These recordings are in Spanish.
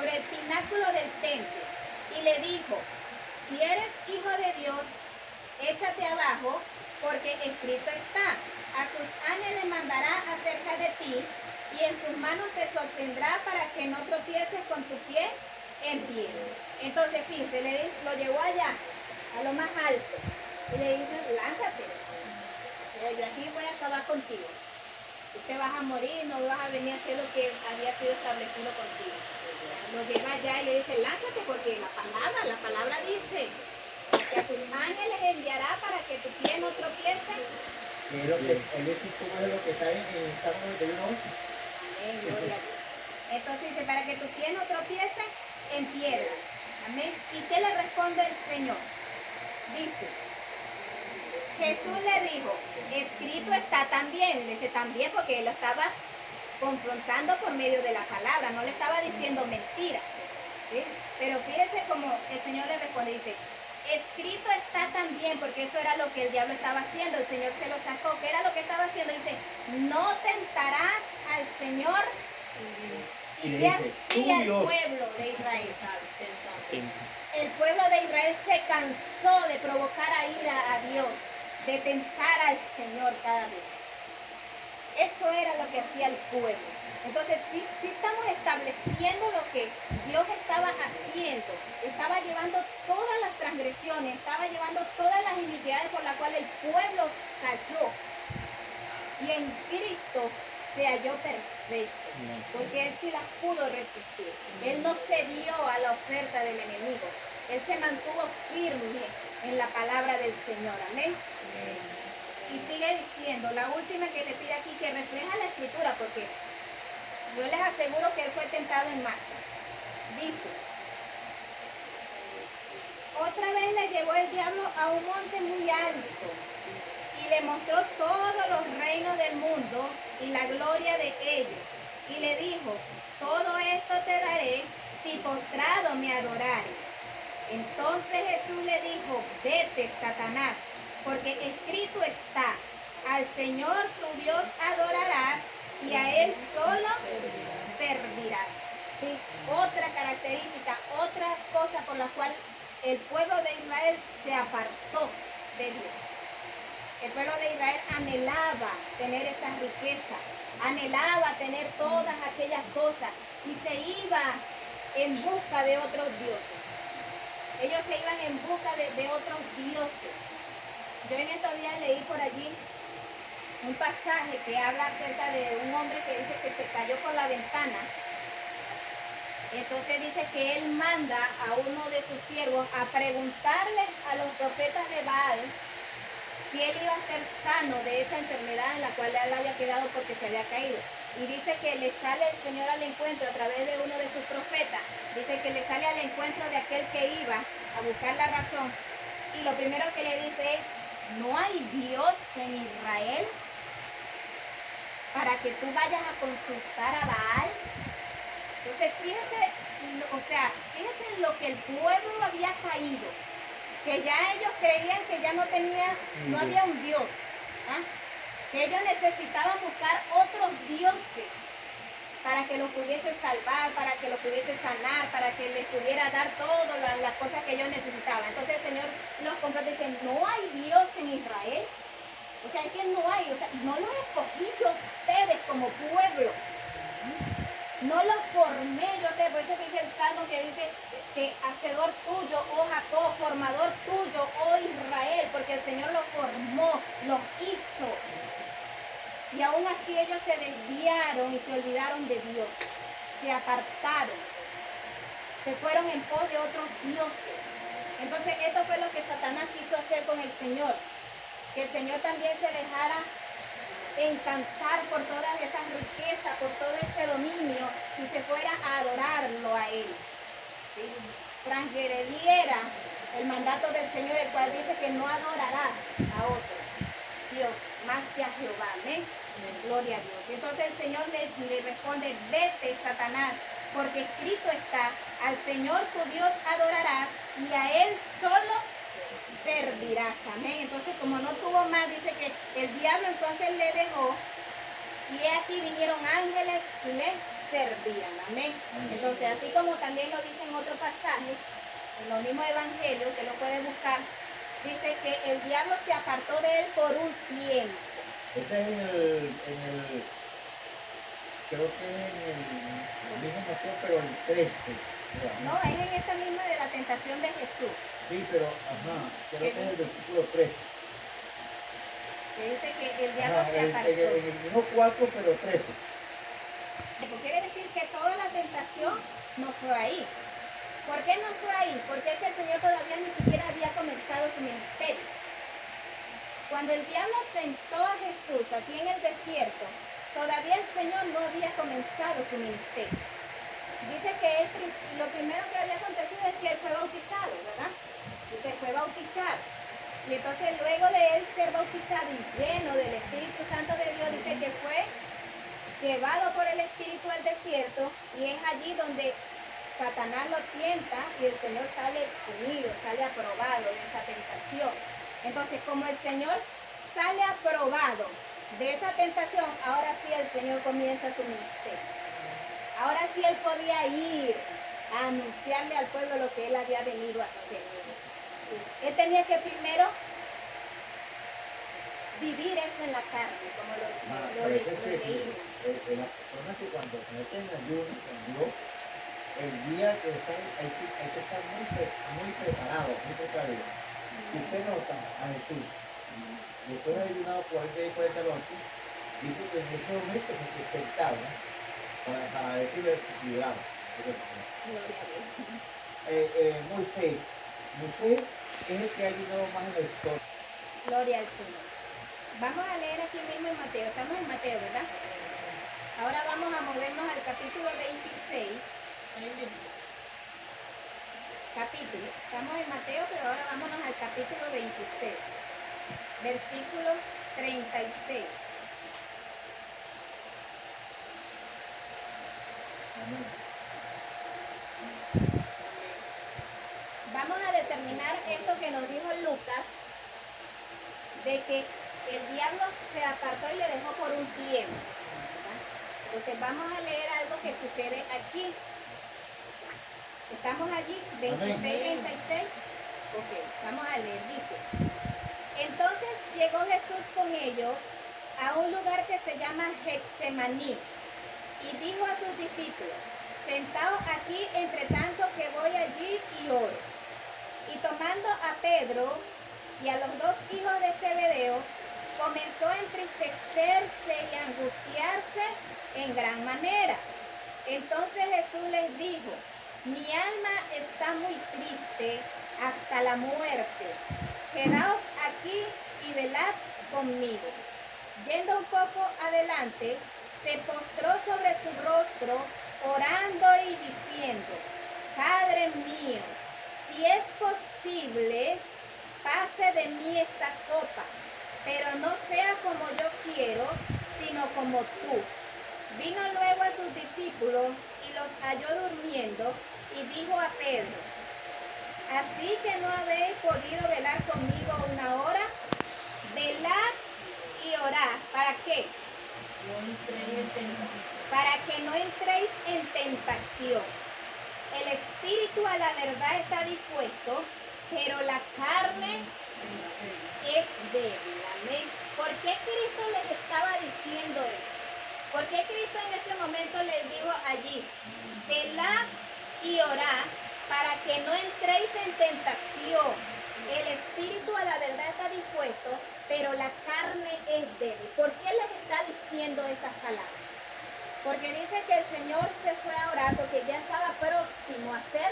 sobre el pináculo del templo y le dijo, si eres hijo de Dios, échate abajo, porque escrito está, a sus ángeles mandará acerca de ti, y en sus manos te sostendrá para que no tropieces con tu pie en piedra. Entonces, fíjense, lo llevó allá, a lo más alto, y le dice, lánzate, yo aquí voy a acabar contigo. Tú te vas a morir, no vas a venir a hacer lo que había sido establecido contigo. Lo lleva allá y le dice, lánzate, porque la palabra dice que a sus ángeles enviará para que tu pie no tropiece. Pero que él es lo que está en Salmo 91:11. Amén, gloria a Dios. Entonces dice, para que tu pie no tropiece en piedra. Amén. ¿Y qué le responde el Señor? Dice, Jesús le dijo, escrito está también. Le dice también porque él lo estaba confrontando por medio de la palabra, no le estaba diciendo mentiras, ¿sí? Pero fíjese como el Señor le responde, dice, escrito está también, porque eso era lo que el diablo estaba haciendo, el Señor se lo sacó. ¿Qué era lo que estaba haciendo? Dice, no tentarás al Señor. ¿Y qué hacía el pueblo de Israel? El pueblo de Israel se cansó de provocar a ira a Dios, de tentar al Señor cada vez. Eso era lo que hacía el pueblo. Entonces, sí estamos estableciendo lo que Dios estaba haciendo. Estaba llevando todas las transgresiones, estaba llevando todas las iniquidades por las cuales el pueblo cayó. Y en Cristo se halló perfecto, porque Él sí las pudo resistir. Él no cedió a la oferta del enemigo. Él se mantuvo firme en la palabra del Señor. Amén. Y sigue diciendo, la última que le tira aquí, que refleja la escritura, porque yo les aseguro que él fue tentado en más. Dice, otra vez le llevó el diablo a un monte muy alto y le mostró todos los reinos del mundo y la gloria de ellos. Y le dijo, todo esto te daré si postrado me adorares. Entonces Jesús le dijo, vete, Satanás, porque escrito está, al Señor tu Dios adorarás y a Él solo servirás. ¿Sí? Otra característica, otra cosa por la cual el pueblo de Israel se apartó de Dios. El pueblo de Israel anhelaba tener esa riqueza, anhelaba tener todas aquellas cosas y se iba en busca de otros dioses. Ellos se iban en busca de otros dioses. Yo en estos días leí por allí un pasaje que habla acerca de un hombre que dice que se cayó por la ventana. Entonces dice que él manda a uno de sus siervos a preguntarle a los profetas de Baal si él iba a ser sano de esa enfermedad en la cual él había quedado porque se había caído. Y dice que le sale el Señor al encuentro a través de uno de sus profetas. Dice que le sale al encuentro de aquel que iba a buscar la razón. Y lo primero que le dice es, ¿no hay Dios en Israel para que tú vayas a consultar a Baal? Entonces fíjese en lo que el pueblo había caído, que ya ellos creían que ya no había un Dios, ¿ah? Que ellos necesitaban buscar otros dioses para que los pudiese salvar, para que los pudiese sanar, para que les pudiera dar todas las cosas que ellos necesitaban. Entonces el Señor los confronta y dice, ¿no hay Dios en Israel? O sea, es que no hay, no los escogí yo ustedes como pueblo. No los formé yo ustedes, por eso dice el Salmo que dice que hacedor tuyo, oh Jacob, formador tuyo, oh Israel, porque el Señor los formó, los hizo. Y aún así ellos se desviaron y se olvidaron de Dios, se apartaron, se fueron en pos de otros dioses. Entonces esto fue lo que Satanás quiso hacer con el Señor, que el Señor también se dejara encantar por todas esas riquezas, por todo ese dominio y se fuera a adorarlo a Él. ¿Sí? Transgrediera el mandato del Señor, el cual dice que no adorarás a otro Dios más que a Jehová. Amén. Gloria a Dios. Entonces el Señor le responde, vete, Satanás, porque escrito está, al Señor tu Dios adorarás y a Él solo servirás. Amén. Entonces como no tuvo más, dice que el diablo entonces le dejó y aquí vinieron ángeles y le servían. Amén. Entonces, así como también lo dice en otro pasaje, en los mismos evangelios, que lo puede buscar, dice que el diablo se apartó de él por un tiempo. Ese es creo que es en el mismo Mateo, pero el 13. No, es en esta misma de la tentación de Jesús. Sí, pero, creo que es el versículo 13. Que dice que el diablo se apartó. En el mismo 4, pero 13. Quiere decir que toda la tentación no fue ahí. ¿Por qué no fue ahí? Porque es que el Señor todavía ni siquiera había comenzado su ministerio. Cuando el diablo tentó a Jesús aquí en el desierto, todavía el Señor no había comenzado su ministerio. Dice que lo primero que había acontecido es que él fue bautizado, ¿verdad? Dice, fue bautizado. Y entonces luego de él ser bautizado y lleno del Espíritu Santo de Dios, dice que fue llevado por el Espíritu al desierto, y es allí donde Satanás lo tienta y el Señor sale eximido, sale aprobado de esa tentación. Entonces, como el Señor sale aprobado de esa tentación, ahora sí el Señor comienza su ministerio. Ahora sí él podía ir a anunciarle al pueblo lo que él había venido a hacer. Él tenía que primero vivir eso en la carne, como lo leímos. Las personas que cuando se meten en ayuno con Dios, el día que sale, hay que estar muy preparado, muy precavido. Si usted nota a Jesús, después de ayunado 40 días y 40 noches, dice que en ese momento se despertaba para decirle librado. Moisés es el que ha ayudado más en la historia. Gloria al Señor. Vamos a leer aquí mismo en Mateo. Estamos en Mateo, ¿verdad? Ahora vamos a movernos al capítulo 26. Estamos en Mateo, pero ahora vámonos al capítulo 26. Versículo 36. Amén. Vamos a determinar esto que nos dijo Lucas, de que el diablo se apartó y le dejó por un tiempo. ¿Verdad? Entonces vamos a leer algo que sucede aquí. ¿Estamos allí? 26, 36. Ok, vamos a leer. Dice: entonces llegó Jesús con ellos a un lugar que se llama Getsemaní, y dijo a sus discípulos: sentaos aquí entre tanto que voy allí y oro. Y tomando a Pedro y a los dos hijos de Zebedeo, comenzó a entristecerse y a angustiarse en gran manera. Entonces Jesús les dijo: mi alma está muy triste hasta la muerte. Quedaos aquí y velad conmigo. Yendo un poco adelante, se postró sobre su rostro, orando y diciendo: Padre mío, si es posible, pase de mí esta copa, pero no sea como yo quiero, sino como tú. Vino luego a sus discípulos y los halló durmiendo, y dijo a Pedro: ¿así que no habéis podido velar conmigo una hora? Velad y orad. ¿Para qué? Para que no entréis en tentación. El espíritu a la verdad está dispuesto, pero la carne es débil. Amén. ¿Por qué Cristo les estaba diciendo esto? ¿Por qué Cristo en ese momento les dijo allí: velad y orad para que no entréis en tentación? El espíritu a la verdad está dispuesto, pero la carne es débil. ¿Por qué les está diciendo estas palabras? Porque dice que el Señor se fue a orar porque ya estaba próximo a ser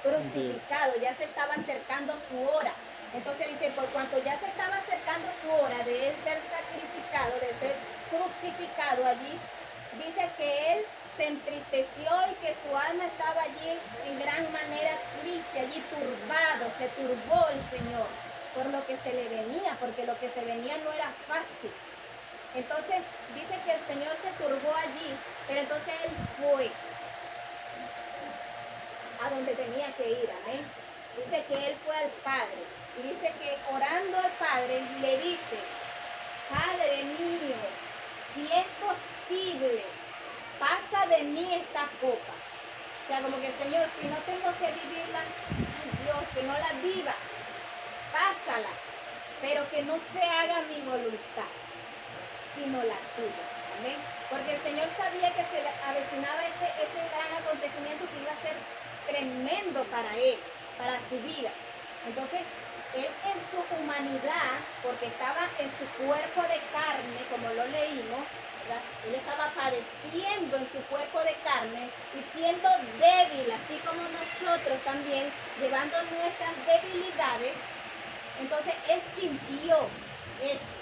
crucificado, ya se estaba acercando su hora. Entonces dice, por cuanto ya se estaba acercando su hora de él ser sacrificado, de ser crucificado allí, dice que él se entristeció y que su alma estaba allí en gran manera triste, allí turbado, se turbó el Señor por lo que se le venía, porque lo que se venía no era fácil. Entonces dice que el Señor se turbó allí, pero entonces él fue a donde tenía que ir, amén. Dice que él fue al Padre, y dice que orando al Padre le dice: Padre mío, si es posible, pasa de mí esta copa. O sea, como que Señor, si no tengo que vivirla, ay Dios, que no la viva, pásala, pero que no se haga mi voluntad, sino la tuya. Amén. Porque el Señor sabía que se avecinaba este gran acontecimiento que iba a ser tremendo para él, para su vida. Entonces, él en su humanidad, porque estaba en su cuerpo de carne, como lo leímos, ¿verdad? Él estaba padeciendo en su cuerpo de carne y siendo débil, así como nosotros también, llevando nuestras debilidades. Entonces, él sintió eso.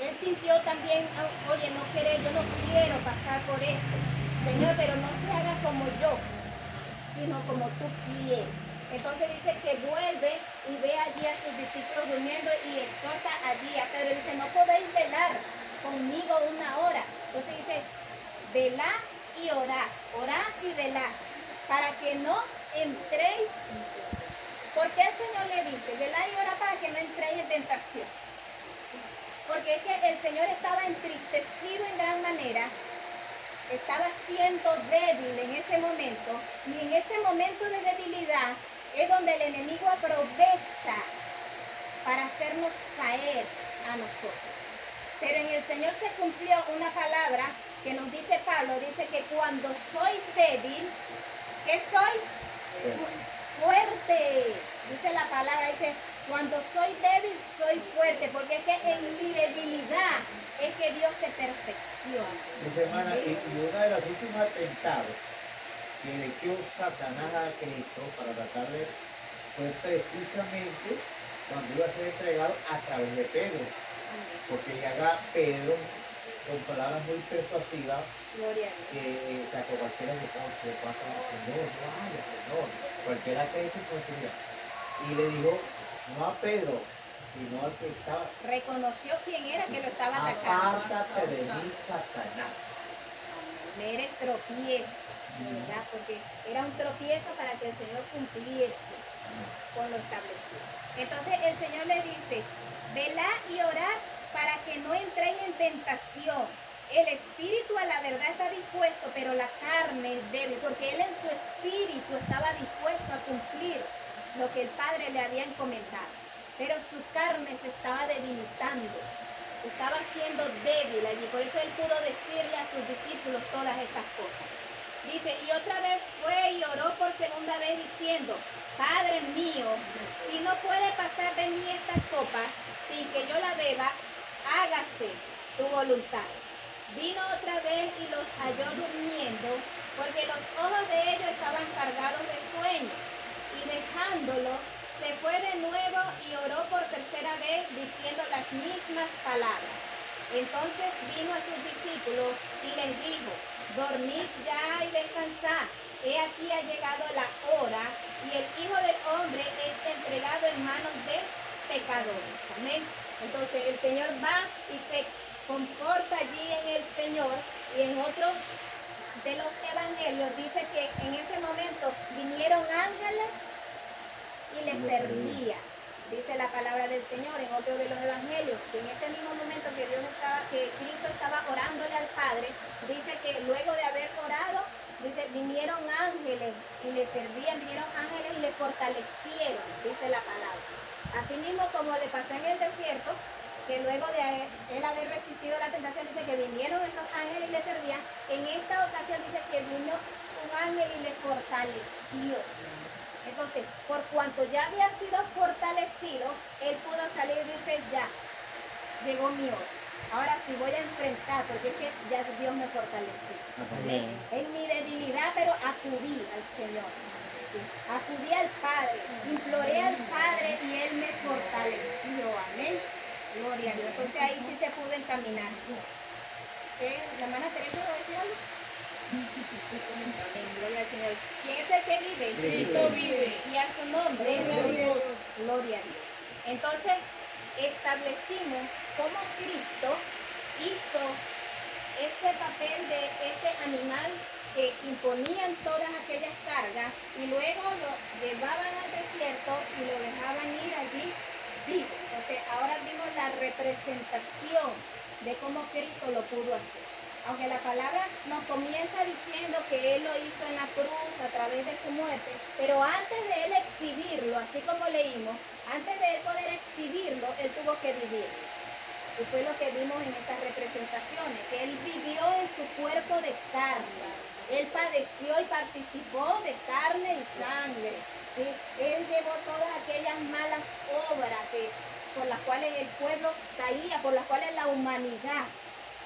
Él sintió también, oye, yo no quiero pasar por esto. Señor, pero no se haga como yo, sino como tú quieres. Entonces dice que vuelve y ve allí a sus discípulos durmiendo y exhorta allí a Pedro. Dice, no podéis velar conmigo una hora. Entonces dice, velad y orad y velad, para que no entréis. ¿Por qué el Señor le dice, velad y orad para que no entréis en tentación? Porque es que el Señor estaba entristecido en gran manera, estaba siendo débil en ese momento, y en ese momento de debilidad es donde el enemigo aprovecha para hacernos caer a nosotros. Pero en el Señor se cumplió una palabra que nos dice Pablo, dice que cuando soy débil, ¿qué soy? Fuerte. Dice la palabra, dice, cuando soy débil, soy fuerte, porque es que en mi debilidad es que Dios se perfecciona. Dice, hermana, ¿Sí? y uno de los últimos atentados que le echó Satanás a Cristo para tratarle fue precisamente cuando iba a ser entregado a través de Pedro. Porque llega Pedro con palabras muy persuasivas, Gloria a Dios. sacó cualquiera de se pasa, Señor, vaya, Señor, cualquiera que esto consiga. Y le dijo, no a Pedro, sino al que estaba, Reconoció quién era que lo estaba atacando. apártate de mí, Satanás. Le era el tropiezo, ¿verdad? Porque era un tropiezo para que el Señor cumpliese con lo establecido. Entonces el Señor le dice, velad y orad para que no entréis en tentación. El espíritu a la verdad está dispuesto, pero la carne es débil, porque él en su espíritu estaba dispuesto a cumplir lo que el Padre le había encomendado. Pero su carne se estaba debilitando, estaba siendo débil allí. Por eso él pudo decirle a sus discípulos todas estas cosas. Dice, y otra vez fue y oró por segunda vez diciendo, Padre mío, si no puede pasar de mí esta copa sin que yo la beba, hágase tu voluntad. Vino otra vez y los halló durmiendo, porque los ojos de ellos estaban cargados de sueño. Y dejándolo, se fue de nuevo y oró por tercera vez diciendo las mismas palabras. Entonces vino a sus discípulos y les dijo, dormid ya y descansad. He aquí ha llegado la hora y el Hijo del Hombre es entregado en manos de pecadores. Amén. Entonces el Señor va y se comporta allí en el Señor, y en otro de los evangelios dice que en ese momento vinieron ángeles y le servían. Dice la palabra del Señor en otro de los evangelios, que en este mismo momento que Cristo estaba orándole al Padre, dice que luego de haber orado, dice, vinieron ángeles y le servían, vinieron ángeles y le fortalecieron, dice la palabra. Asimismo, como le pasó en el desierto, que luego de él haber resistido la tentación, dice que vinieron esos ángeles y le servían. En esta ocasión dice que vino un ángel y le fortaleció. Entonces, por cuanto ya había sido fortalecido, él pudo salir y dice, ya, llegó mi hora. Ahora sí voy a enfrentar, porque es que ya Dios me fortaleció. Amén. En mi debilidad, pero acudí al Señor. ¿Sí? Acudí al Padre, imploré al Padre y Él me fortaleció. Amén. Gloria a Dios. Entonces ahí sí se pudo encaminar. ¿La hermana Teresa va a decir algo? Amén. Gloria al Señor. ¿Quién es el que vive? Cristo vive. Y a su nombre. Gloria a Dios. Gloria a Dios. Entonces establecimos cómo Cristo hizo ese papel de este animal que imponían todas aquellas cargas y luego lo llevaban al desierto y lo dejaban ir allí vivo. Entonces ahora vimos la representación de cómo Cristo lo pudo hacer. Aunque la palabra nos comienza diciendo que Él lo hizo en la cruz a través de su muerte, pero antes de Él exhibirlo, así como leímos, antes de Él poder exhibirlo, Él tuvo que vivirlo. Y fue lo que vimos en estas representaciones, que Él vivió en su cuerpo de carne. Él padeció y participó de carne y sangre. ¿Sí? Él llevó todas aquellas malas obras por las cuales el pueblo caía, por las cuales la humanidad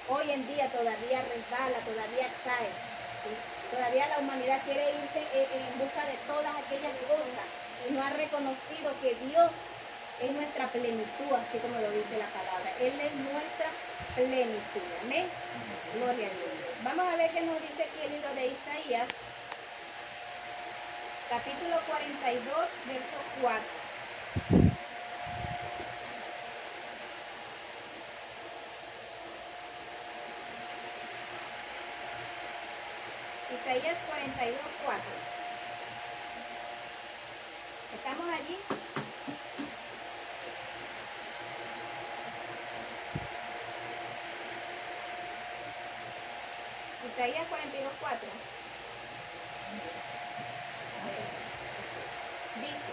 hoy en día todavía resbala, todavía cae. ¿Sí? Todavía la humanidad quiere irse en busca de todas aquellas cosas y no ha reconocido que Dios es nuestra plenitud, así como lo dice la palabra. Él es nuestra plenitud. Amén. Gloria a Dios. Vamos a ver qué nos dice aquí el libro de Isaías, capítulo 42, verso 4. Isaías 42, 4. ¿Estamos allí? Isaías 42, 4. Dice,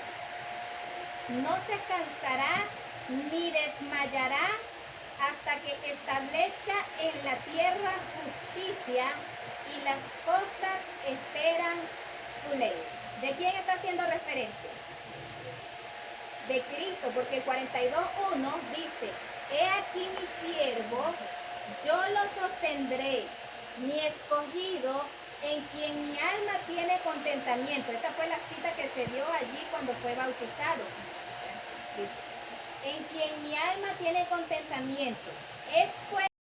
no se cansará ni desmayará hasta que establezca en la tierra justicia y las costas esperan su ley. ¿De quién está haciendo referencia? De Cristo, porque el 42.1 dice, he aquí mi siervo, yo lo sostendré, mi escogido, en quien mi alma tiene contentamiento. Esta fue la cita que se dio allí cuando fue bautizado. Dice, en quien mi alma tiene contentamiento. Es pues